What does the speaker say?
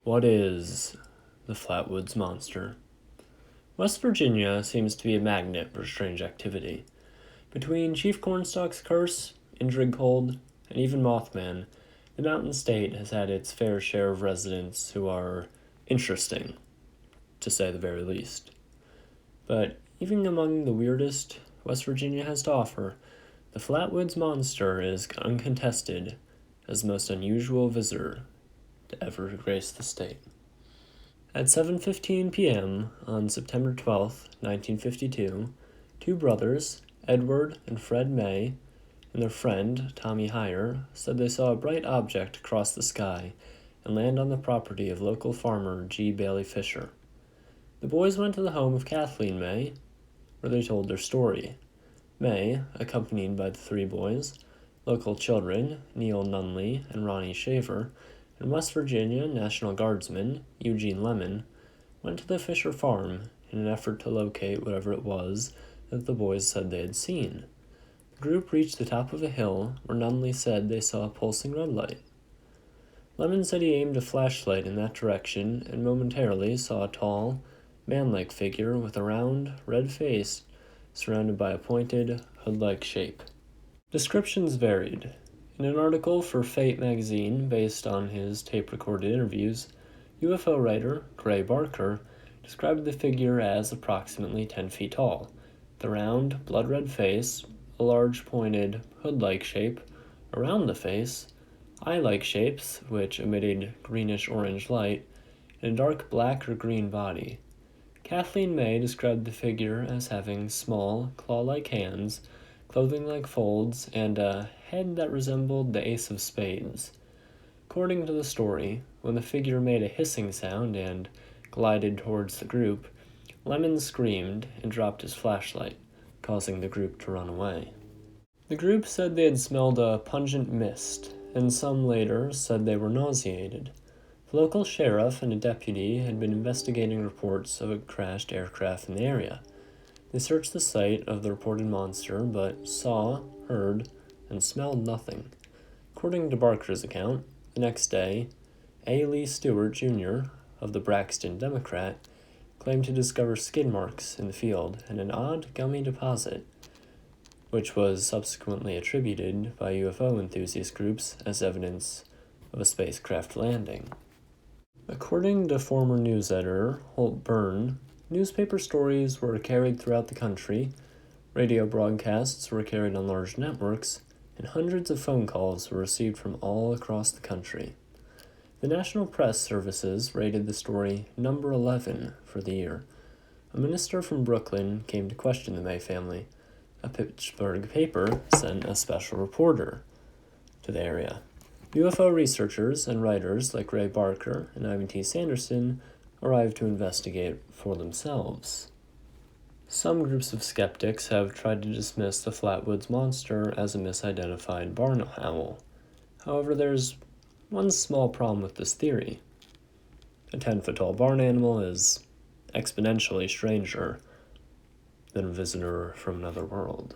What is the Flatwoods monster? West Virginia seems to be a magnet for strange activity. Between Chief Cornstalk's curse, Indrid Cold, and even Mothman, the mountain state has had its fair share of residents who are interesting, to say the very least. But even among the weirdest West Virginia has to offer, the Flatwoods monster is uncontested as the most unusual visitor to ever grace the state. At 7:15 p.m. on September 12, 1952, two brothers, Edward and Fred May, and their friend, Tommy Heyer, said they saw a bright object cross the sky and land on the property of local farmer G. Bailey Fisher. The boys went to the home of Kathleen May, where they told their story. May, accompanied by the three boys, local children, Neil Nunley and Ronnie Shaver, and West Virginia National Guardsman Eugene Lemon, went to the Fisher farm in an effort to locate whatever it was that the boys said they had seen. The group reached the top of a hill where Nunley said they saw a pulsing red light. Lemon said he aimed a flashlight in that direction and momentarily saw a tall, man-like figure with a round, red face surrounded by a pointed, hood-like shape. Descriptions varied. In an article for Fate magazine based on his tape-recorded interviews, UFO writer Gray Barker described the figure as approximately 10 feet tall, the round, blood-red face, a large pointed, hood-like shape around the face, eye-like shapes which emitted greenish-orange light, and a dark black or green body. Kathleen May described the figure as having small, claw-like hands, clothing like folds, and a head that resembled the ace of spades. According to the story, when the figure made a hissing sound and glided towards the group, Lemon screamed and dropped his flashlight, causing the group to run away. The group said they had smelled a pungent mist, and some later said they were nauseated. The local sheriff and a deputy had been investigating reports of a crashed aircraft in the area. They searched the site of the reported monster, but saw, heard, and smelled nothing. According to Barker's account, the next day, A. Lee Stewart, Jr., of the Braxton Democrat, claimed to discover skid marks in the field and an odd gummy deposit, which was subsequently attributed by UFO enthusiast groups as evidence of a spacecraft landing. According to former news editor Holt Byrne, newspaper stories were carried throughout the country, radio broadcasts were carried on large networks, and hundreds of phone calls were received from all across the country. The National Press Services rated the story number 11 for the year. A minister from Brooklyn came to question the May family. A Pittsburgh paper sent a special reporter to the area. UFO researchers and writers like Ray Barker and Ivan T. Sanderson arrived to investigate for themselves. Some groups of skeptics have tried to dismiss the Flatwoods monster as a misidentified barn owl. However, there's one small problem with this theory. A 10-foot-tall barn animal is exponentially stranger than a visitor from another world.